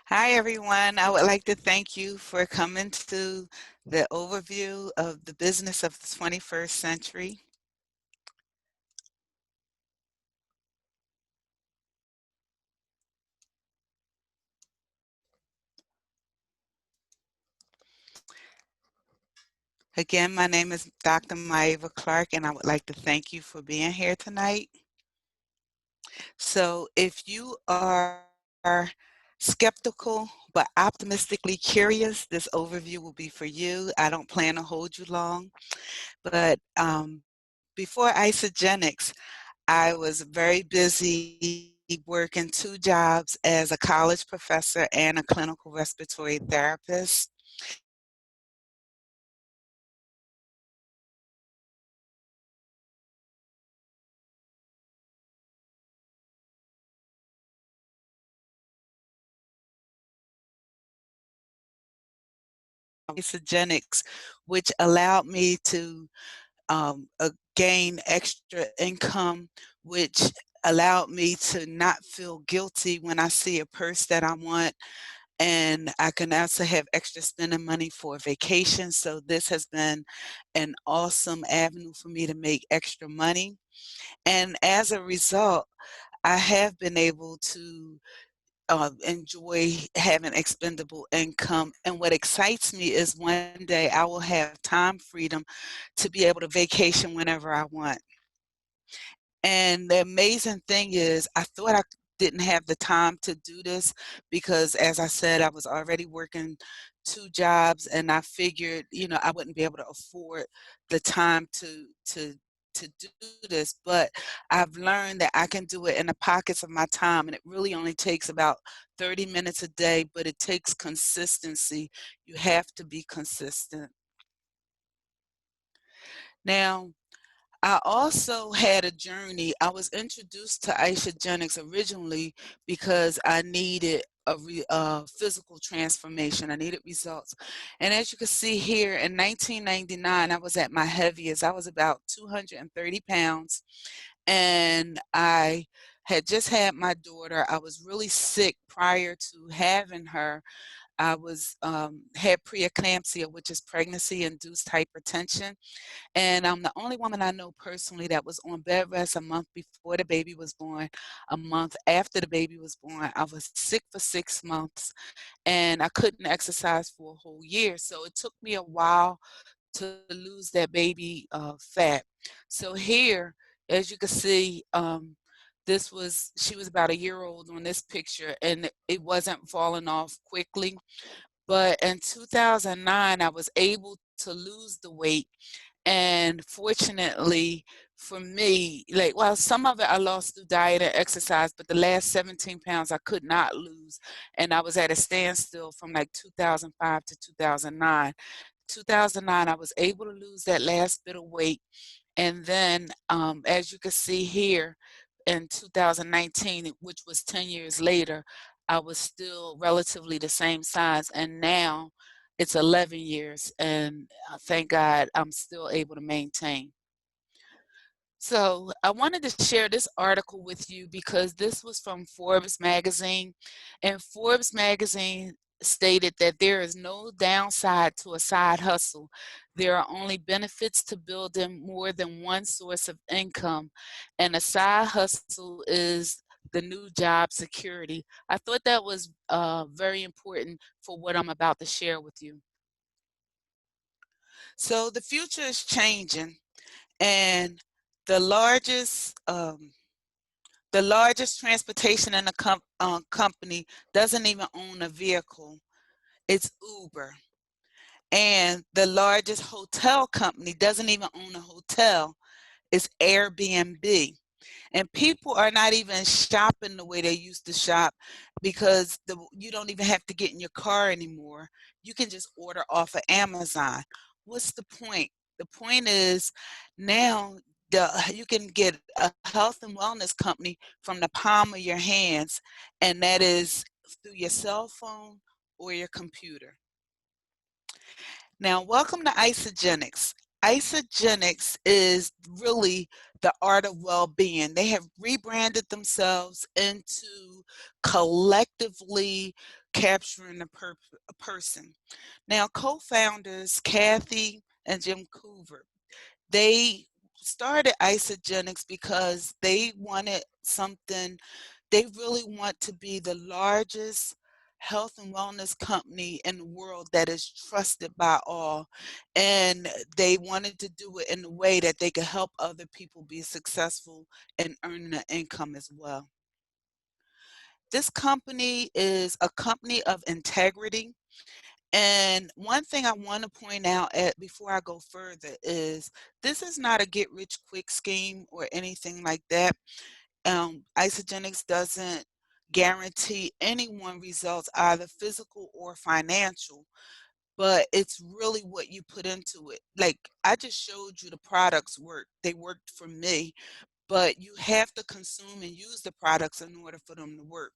Hi, everyone. I would like to thank you for coming to the overview of the business of the 21st century. Again, my name is Dr. Myava Clark, and I would like to thank you for being here tonight. So if you are skeptical but optimistically curious, this overview will be for you. I don't plan to hold you long, but before Isagenix, I was very busy working two jobs as a college professor and a clinical respiratory therapist. Isagenix, which allowed me to gain extra income, which allowed me to not feel guilty when I see a purse that I want, and I can also have extra spending money for vacation. So this has been an awesome avenue for me to make extra money. And as a result, I have been able to enjoy having expendable income. And what excites me is one day I will have time freedom to be able to vacation whenever I want. And the amazing thing is, I thought I didn't have the time to do this because, as I said, I was already working two jobs, and I figured, I wouldn't be able to afford the time to do this. But I've learned that I can do it in the pockets of my time, and it really only takes about 30 minutes a day, but it takes consistency. You have to be consistent. Now, I also had a journey. I was introduced to Isagenix originally because I needed a physical transformation. I needed results. And as you can see here, in 1999, I was at my heaviest. I was about 230 pounds, and I had just had my daughter. I was really sick prior to having her. I was had preeclampsia, which is pregnancy-induced hypertension. And I'm the only woman I know personally that was on bed rest a month before the baby was born. A month after the baby was born, I was sick for 6 months, and I couldn't exercise for a whole year. So it took me a while to lose that baby fat. So here, as you can see, she was about a year old on this picture, and it wasn't falling off quickly. But in 2009, I was able to lose the weight, and fortunately for me, like, well, some of it I lost through diet and exercise, but the last 17 pounds I could not lose. And I was at a standstill from like 2005 to 2009. 2009, I was able to lose that last bit of weight. And then, as you can see here, in 2019, which was 10 years later, I was still relatively the same size. And now it's 11 years, and thank God I'm still able to maintain. So I wanted to share this article with you because this was from Forbes magazine, and Forbes magazine stated that there is no downside to a side hustle. There are only benefits to building more than one source of income, and a side hustle is the new job security. I thought that was very important for what I'm about to share with you. So the future is changing, and the largest transportation in the company doesn't even own a vehicle. It's Uber. And the largest hotel company doesn't even own a hotel. It's Airbnb. And people are not even shopping the way they used to shop because you don't even have to get in your car anymore. You can just order off of Amazon. What's the point? The point is now you can get a health and wellness company from the palm of your hands, and that is through your cell phone or your computer. Now, welcome to Isagenix. Isagenix is really the art of well-being. They have rebranded themselves into collectively capturing a person. Now, co-founders Kathy and Jim Coover, they started Isagenix because they wanted something, they really want to be the largest health and wellness company in the world that is trusted by all. And they wanted to do it in a way that they could help other people be successful and earn an income as well. This company is a company of integrity. And one thing I want to point out before I go further is this is not a get rich quick scheme or anything like that. Isagenix doesn't guarantee anyone results, either physical or financial, but it's really what you put into it. Like I just showed you the products work. They worked for me, but you have to consume and use the products in order for them to work.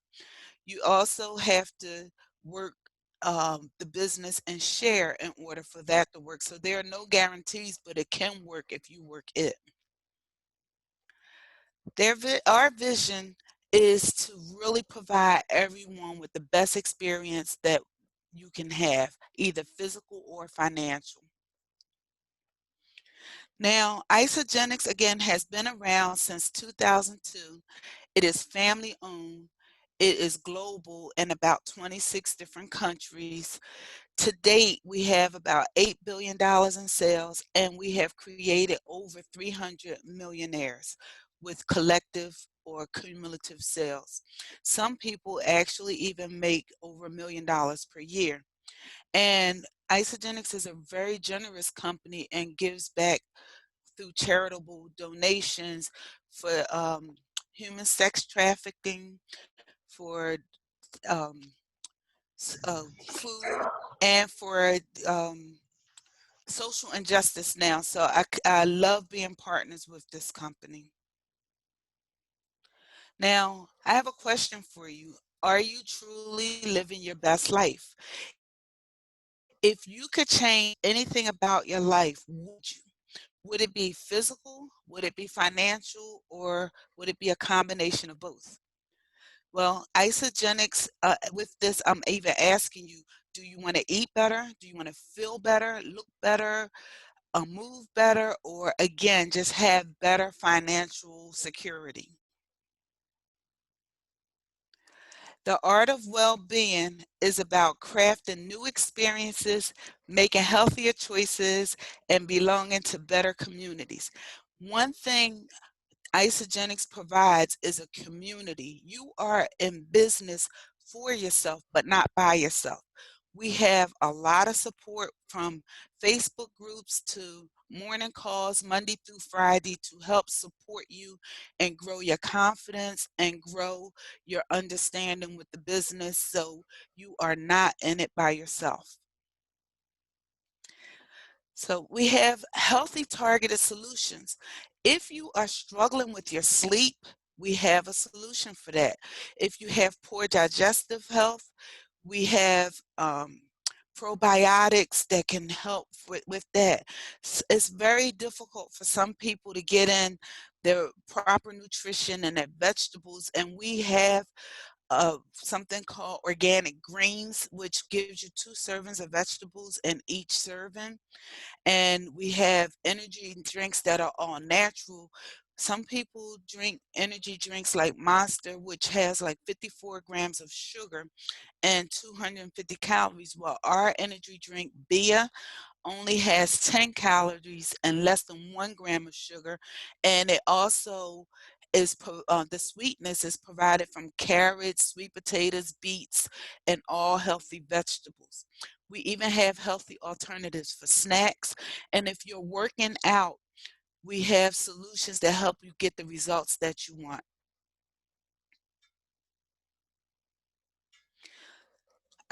You also have to work the business and share in order for that to work. So there are no guarantees, but it can work if you work it. Our vision is to really provide everyone with the best experience that you can have, either physical or financial. Now, Isagenix again has been around since 2002. It is family owned. It is global in about 26 different countries. To date, we have about $8 billion in sales, and we have created over 300 millionaires with collective or cumulative sales. Some people actually even make over $1 million per year. And Isagenix is a very generous company and gives back through charitable donations for human sex trafficking, for um, food, and for social injustice now. So I love being partners with this company. Now, I have a question for you. Are you truly living your best life? If you could change anything about your life, would you? Would it be physical? Would it be financial? Or would it be a combination of both? Well, Isagenix, with this, I'm even asking you, do you want to eat better? Do you want to feel better, look better, move better, or again, just have better financial security? The art of well-being is about crafting new experiences, making healthier choices, and belonging to better communities. One thing Isagenix provides is a community. You are in business for yourself, but not by yourself. We have a lot of support from Facebook groups to morning calls Monday through Friday to help support you and grow your confidence and grow your understanding with the business so you are not in it by yourself. So we have healthy targeted solutions. If you are struggling with your sleep, we have a solution for that. If you have poor digestive health, we have probiotics that can help with that. It's very difficult for some people to get in their proper nutrition and their vegetables, and we have something called organic greens, which gives you 2 servings of vegetables in each serving. And we have energy drinks that are all natural. Some people drink energy drinks like Monster, which has like 54 grams of sugar and 250 calories, while our energy drink Bia only has 10 calories and less than 1 gram of sugar. And it also is the sweetness is provided from carrots, sweet potatoes, beets, and all healthy vegetables. We even have healthy alternatives for snacks. And if you're working out, we have solutions that help you get the results that you want.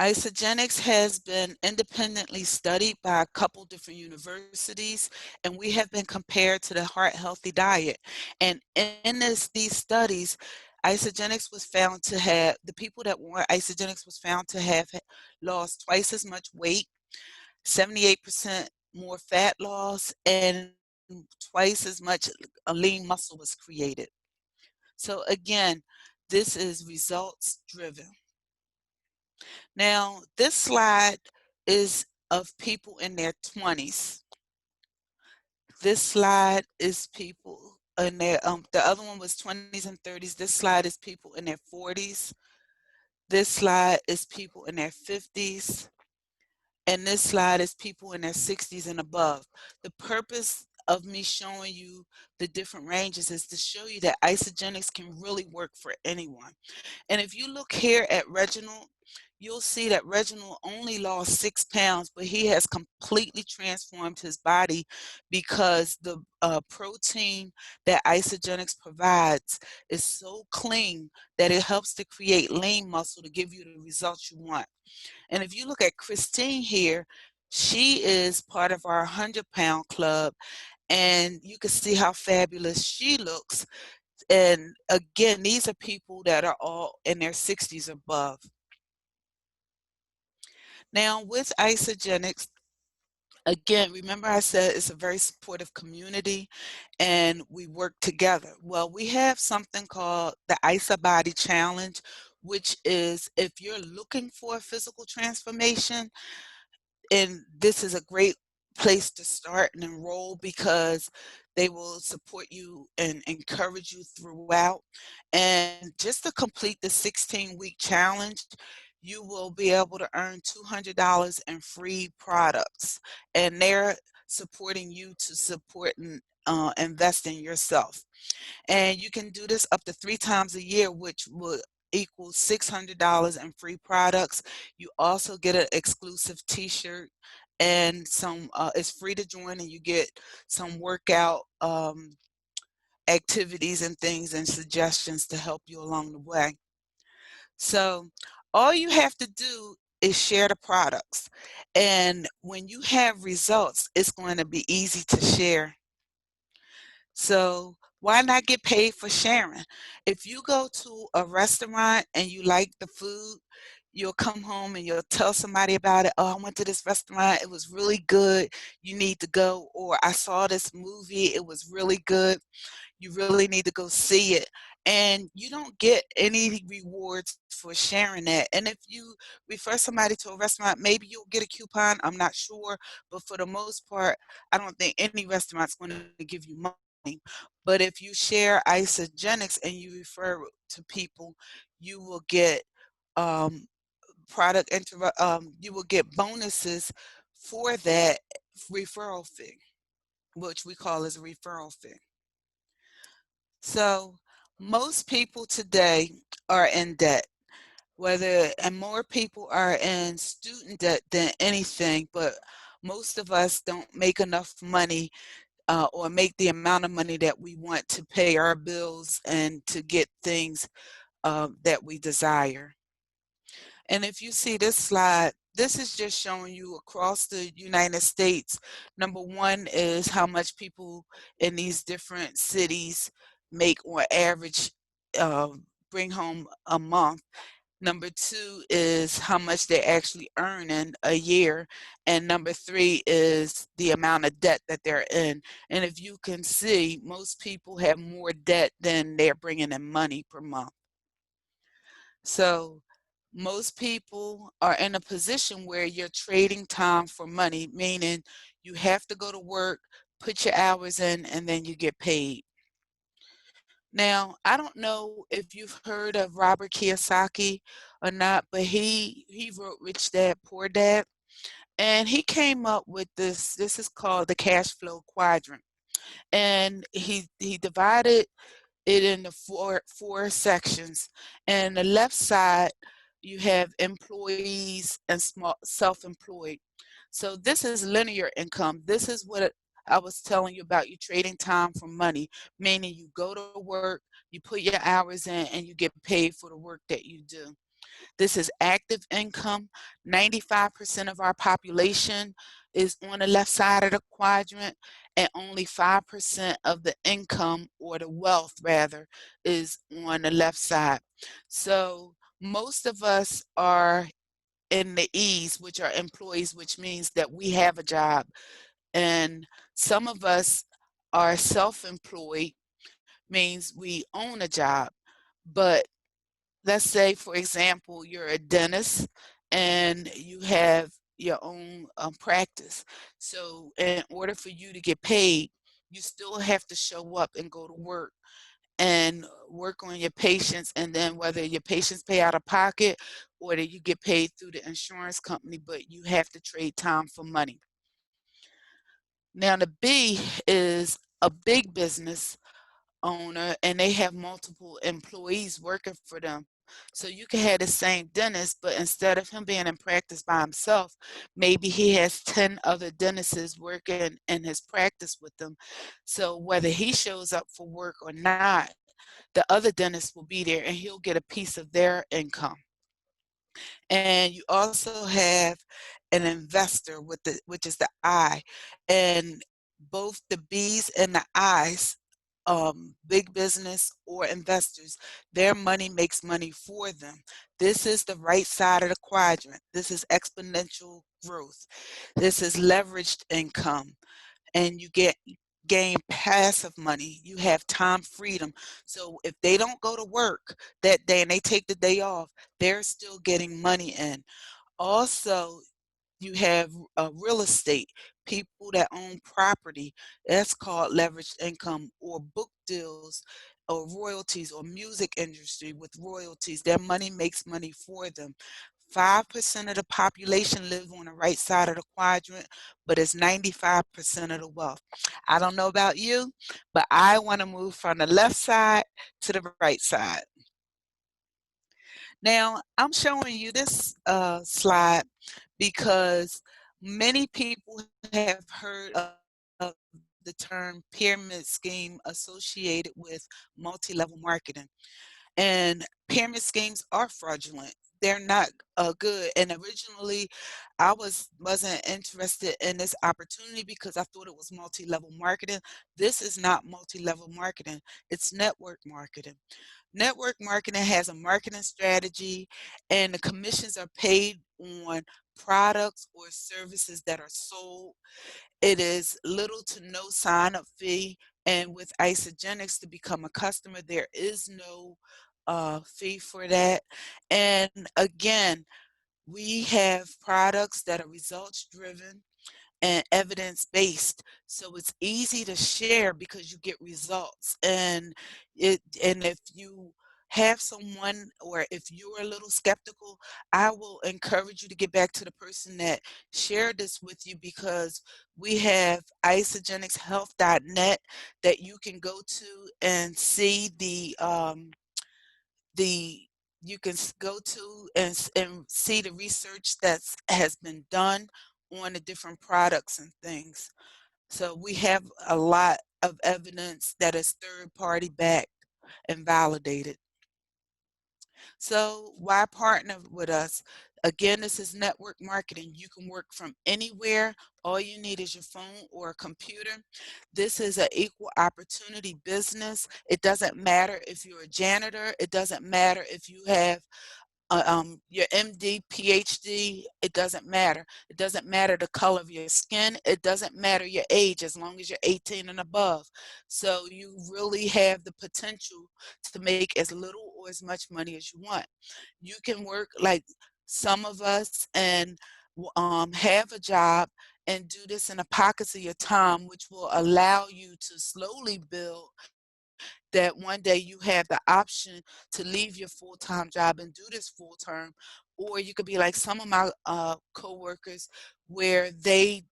Isagenix has been independently studied by a couple different universities, and we have been compared to the heart healthy diet. And in these studies, Isagenix was found to have, the people that were Isagenix was found to have lost twice as much weight, 78% more fat loss, and twice as much lean muscle was created. So again, this is results driven. Now, this slide is of people in their 20s. This slide is people in their, the other one was 20s and 30s. This slide is people in their 40s. This slide is people in their 50s. And this slide is people in their 60s and above. The purpose of me showing you the different ranges is to show you that Isagenix can really work for anyone. And if you look here at Reginald, you'll see that Reginald only lost 6 pounds, but he has completely transformed his body because the protein that Isagenix provides is so clean that it helps to create lean muscle to give you the results you want. And if you look at Christine here, she is part of our 100-pound club, and you can see how fabulous she looks. And again, these are people that are all in their 60s above. Now, with Isagenix, again, remember I said it's a very supportive community and we work together. Well, we have something called the Isa Body Challenge, which is if you're looking for a physical transformation, and this is a great place to start and enroll because they will support you and encourage you throughout. And just to complete the 16-week challenge, you will be able to earn $200 in free products, and they're supporting you to support and invest in yourself. And you can do this up to 3 times a year, which will equal $600 in free products. You also get an exclusive t-shirt and some, it's free to join, and you get some workout activities and things and suggestions to help you along the way. So all you have to do is share the products. And when you have results, it's going to be easy to share. So why not get paid for sharing? If you go to a restaurant and you like the food, you'll come home and you'll tell somebody about it. Oh, I went to this restaurant. It was really good. You need to go. Or I saw this movie. It was really good. You really need to go see it. And you don't get any rewards for sharing that. And if you refer somebody to a restaurant, maybe you'll get a coupon. I'm not sure. But for the most part, I don't think any restaurant's going to give you money. But if you share Isagenix and you refer to people, you will get um, you will get bonuses for that referral fee, which we call as a referral fee. So most people today are in debt, and more people are in student debt than anything, but most of us don't make enough money or make the amount of money that we want to pay our bills and to get things that we desire. And if you see this slide, this is just showing you across the United States. Number one is how much people in these different cities make on average, uh, bring home a month. Number two is how much they actually earn in a year. And number three is the amount of debt that they're in. And if you can see, most people have more debt than they're bringing in money per month. So most people are in a position where you're trading time for money, meaning you have to go to work, put your hours in, and then you get paid. Now, I don't know if you've heard of Robert Kiyosaki or not, but he wrote Rich Dad, Poor Dad, and he came up with this. This is called the cash flow quadrant, and he divided it into four sections. And the left side, you have employees and small self-employed. So this is linear income. This is what I was telling you about, you trading time for money, meaning you go to work, you put your hours in, and you get paid for the work that you do. This is active income. 95% of our population is on the left side of the quadrant, and only 5% of the income, or the wealth rather, is on the left side. So most of us are in the E's, which are employees, which means that we have a job. And some of us are self-employed, means we own a job. But let's say, for example, you're a dentist and you have your own practice. So in order for you to get paid, you still have to show up and go to work and work on your patients, and then whether your patients pay out of pocket or that you get paid through the insurance company, but you have to trade time for money. Now the B is a big business owner and they have multiple employees working for them. So you can have the same dentist, but instead of him being in practice by himself, maybe he has 10 other dentists working in his practice with them. So whether he shows up for work or not, the other dentist will be there and he'll get a piece of their income. And you also have an investor with which is the I, and both the B's and the I's, big business or investors, their money makes money for them. This is the right side of the quadrant. This is exponential growth. This is leveraged income, and you gain passive money. You have time freedom. So if they don't go to work that day and they take the day off, they're still getting money in. Also, you have real estate, people that own property. That's called leveraged income, or book deals or royalties, or music industry with royalties. Their money makes money for them. 5% of the population live on the right side of the quadrant, but it's 95% of the wealth. I don't know about you, but I want to move from the left side to the right side. Now, I'm showing you this slide because many people have heard of the term pyramid scheme associated with multi-level marketing. And pyramid schemes are fraudulent. They're not good. And originally, I wasn't interested in this opportunity because I thought it was multi-level marketing. This is not multi-level marketing. It's network marketing. Network marketing has a marketing strategy, and the commissions are paid on products or services that are sold. It is little to no sign up fee. And with Isagenix, to become a customer, there is no fee for that. And again, we have products that are results driven and evidence based, so it's easy to share because you get results. And if you have someone, or if you're a little skeptical, I will encourage you to get back to the person that shared this with you, because we have isagenixhealth.net that you can go to and see the you can go to and see the research that's has been done on the different products and things. So we have a lot of evidence that is third party backed and validated. So why partner with us? Again, this is network marketing. You can work from anywhere. All you need is your phone or a computer. This is an equal opportunity business. It doesn't matter if you're a janitor. It doesn't matter if you have your MD, PhD. It doesn't matter. It doesn't matter the color of your skin. It doesn't matter your age, as long as you're 18 and above. So you really have the potential to make as little or as much money as you want. You can work like some of us and have a job and do this in the pockets of your time, which will allow you to slowly build that one day you have the option to leave your full-time job and do this full-term. Or you could be like some of my co-workers, where they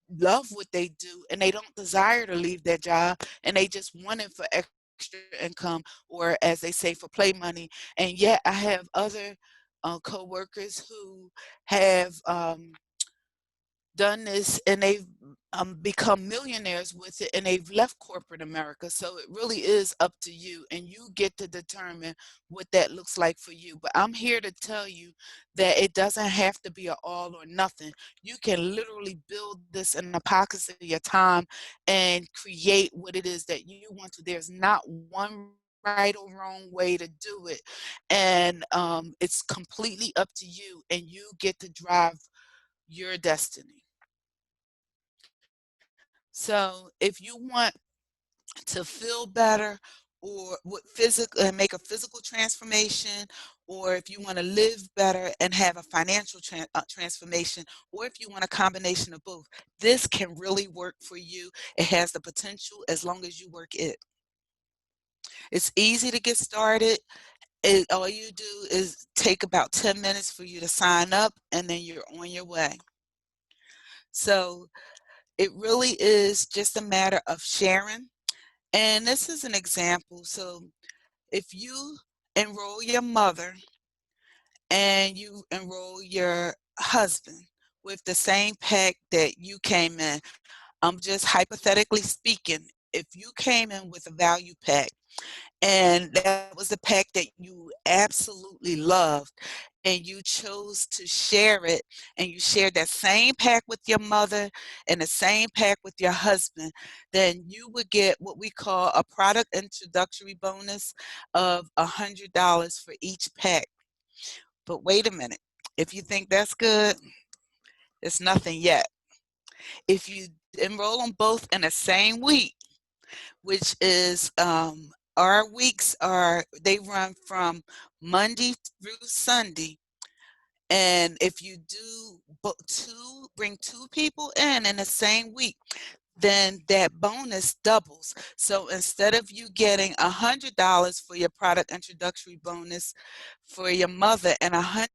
love what they do and they don't desire to leave their job, and they just want it for extra income, or as they say, for play money. And yet I have other co-workers who have done this, and they've become millionaires with it, and they've left corporate America. So it really is up to you, and you get to determine what that looks like for you. But I'm here to tell you that it doesn't have to be an all or nothing. You can literally build this in the pockets of your time and create what it is that you want to. There's not one right or wrong way to do it. And it's completely up to you, and you get to drive your destiny. So if you want to feel better or what physical and make a physical transformation, or if you want to live better and have a financial transformation, or if you want a combination of both, this can really work for you. It has the potential as long as you work it. It's easy to get started. All you do is take about 10 minutes for you to sign up, and then you're on your way. So it really is just a matter of sharing. And this is an example. So if you enroll your mother and you enroll your husband with the same pack that you came in, I'm just hypothetically speaking, if you came in with a value pack and that was the pack that you absolutely loved, and you chose to share it, and you shared that same pack with your mother and the same pack with your husband, then you would get what we call a product introductory bonus of $100 for each pack. But wait a minute, if you think that's good, it's nothing yet. If you enroll them both in the same week, which is our weeks are, they run from Monday through Sunday. And if you do bring two people in the same week, then that bonus doubles. So instead of you getting $100 for your product introductory bonus for your mother and $100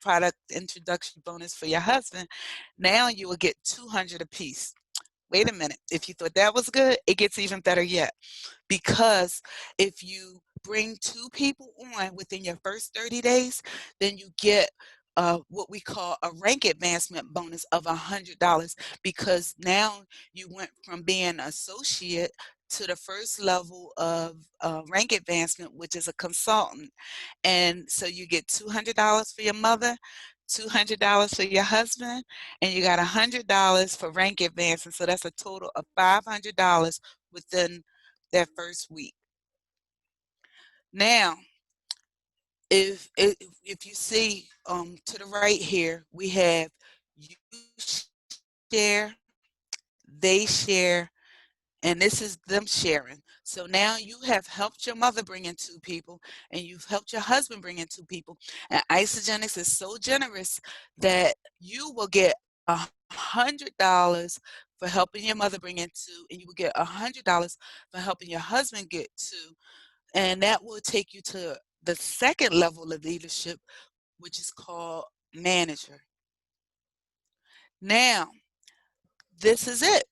product introductory bonus for your husband, now you will get 200 apiece. Wait a minute. If you thought that was good, it gets even better yet. Because if you bring two people on within your first 30 days, then you get what we call a rank advancement bonus of $100, because now you went from being an associate to the first level of rank advancement, which is a consultant. And so you get $200 for your mother, $200 for your husband, and you got $100 for rank advancement. So that's a total of $500 within that first week. Now, if you see to the right here, we have you share, they share, and this is them sharing. So now you have helped your mother bring in two people, and you've helped your husband bring in two people. And Isagenix is so generous that you will get $100 for helping your mother bring in two, and you will get $100 for helping your husband get two. And that will take you to the second level of leadership, which is called manager. Now, this is it.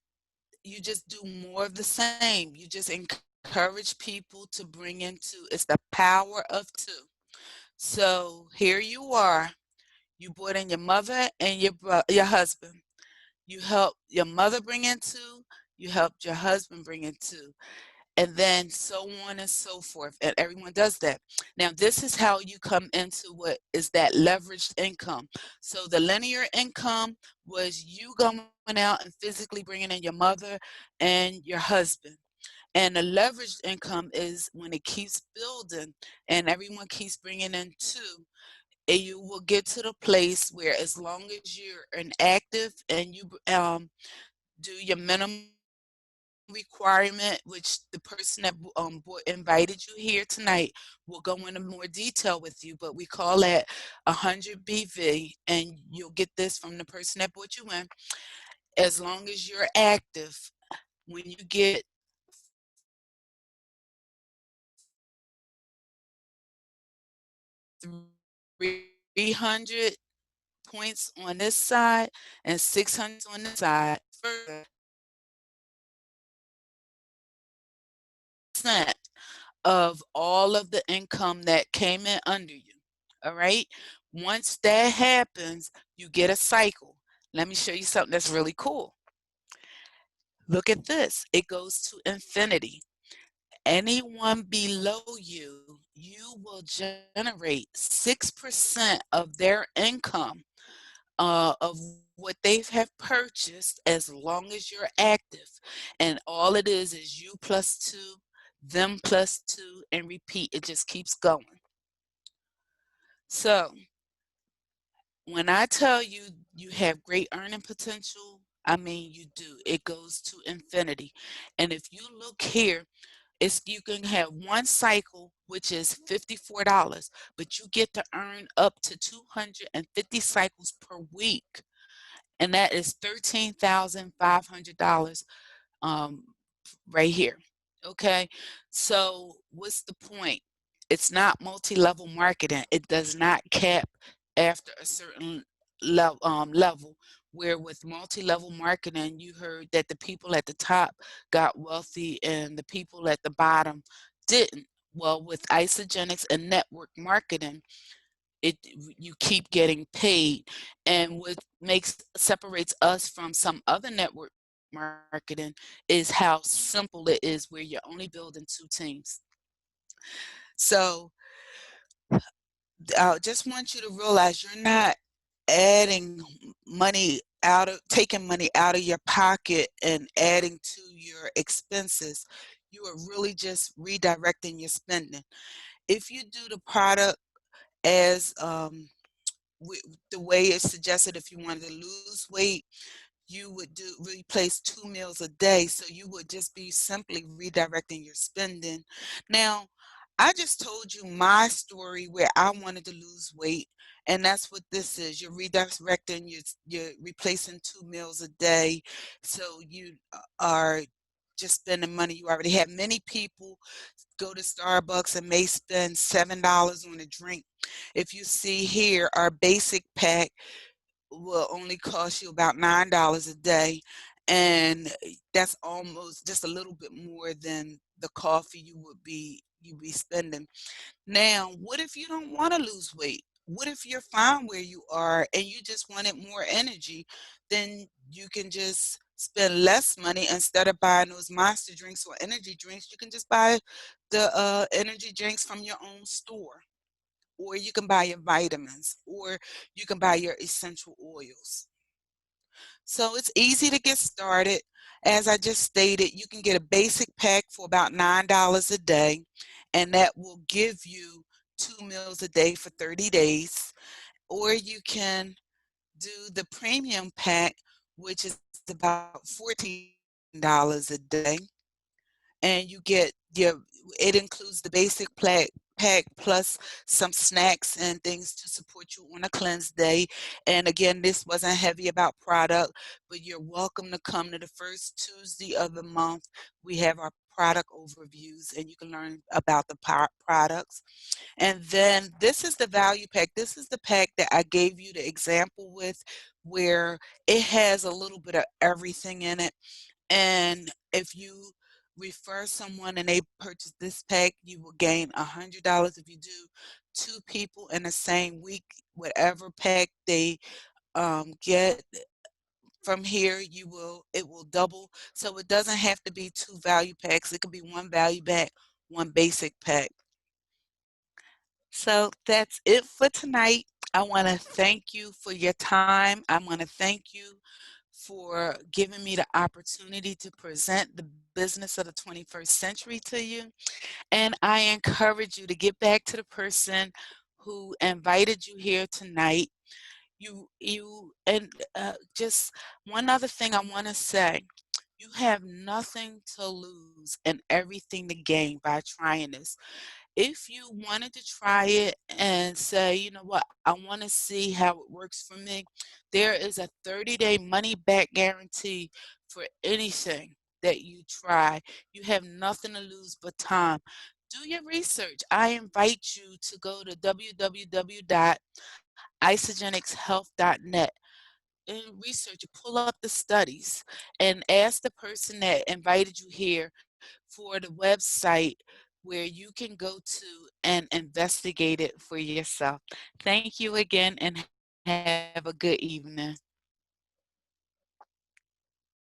You just do more of the same. You just encourage people to bring in two. It's the power of two. So here you are. You brought in your mother and your husband. You helped your mother bring in two. You helped your husband bring in two. And then so on and so forth. And everyone does that. Now, this is how you come into what is that leveraged income. So the linear income was you going out and physically bringing in your mother and your husband. And the leveraged income is when it keeps building and everyone keeps bringing in two, and you will get to the place where, as long as you're an active and you do your minimum requirement, which the person that invited you here tonight will go into more detail with you, but we call that 100 BV, and you'll get this from the person that brought you in. As long as you're active, when you get 300 points on this side and 600 on this side, further percent of all of the income that came in under you. All right. Once that happens, you get a cycle. Let me show you something that's really cool. Look at this. It goes to infinity. Anyone below you, you will generate 6% of their income of what they have purchased, as long as you're active. And all it is you plus two, them plus two, and repeat. It just keeps going. So when I tell you you have great earning potential. I mean, you do. It goes to infinity. And if you look here, it's you can have one cycle, which is $54, but you get to earn up to 250 cycles per week, and that is $13,500 um, right here. Okay, so what's the point? It's not multi-level marketing. It does not cap after a certain level. Where with multi-level marketing, you heard that the people at the top got wealthy and the people at the bottom didn't. Well, with Isagenix and network marketing, it you keep getting paid. And what makes separates us from some other network marketing is how simple it is, where you're only building two teams. So I just want you to realize you're not adding money out of taking money out of your pocket and adding to your expenses. You are really just redirecting your spending. If you do the product as the way it's suggested, if you wanted to lose weight, you would do replace 2 meals a day. So you would just be simply redirecting your spending. Now, I just told you my story where I wanted to lose weight, and that's what this is. You're redirecting, you're replacing 2 meals a day. So you are just spending money you already have. Many people go to Starbucks and may spend $7 on a drink. If you see here, our basic pack will only cost you about $9 a day, and that's almost just a little bit more than the coffee you be spending. Now, what if you don't want to lose weight? What if you're fine where you are and you just wanted more energy? Then you can just spend less money. Instead of buying those monster drinks or energy drinks, you can just buy the energy drinks from your own store, or you can buy your vitamins, or you can buy your essential oils. So it's easy to get started. As I just stated, you can get a basic pack for about $9 a day, and that will give you 2 meals a day for 30 days. Or you can do the premium pack, which is about $14 a day, and you get it includes the basic pack plus some snacks and things to support you on a cleanse day. And again, this wasn't heavy about product, but you're welcome to come to the first Tuesday of the month. We have our product overviews, and you can learn about the products. And then this is the value pack. This is the pack that I gave you the example with, where it has a little bit of everything in it. And if you refer someone and they purchase this pack, you will gain $100. If you do 2 people in the same week, whatever pack they get from here, it will double. So it doesn't have to be 2 value packs. It could be 1 value pack, 1 basic pack. So that's it for tonight. I want to thank you for your time. I want to thank you for giving me the opportunity to present the business of the 21st century to you. And I encourage you to get back to the person who invited you here tonight. And just one other thing I want to say. You have nothing to lose and everything to gain by trying this. If you wanted to try it and say, you know what, I want to see how it works for me, there is a 30-day money back guarantee for anything that you try. You have nothing to lose but time. Do your research. I invite you to go to www.isagenixhealth.net and research, pull up the studies, and ask the person that invited you here for the website where you can go to and investigate it for yourself. Thank you again and have a good evening.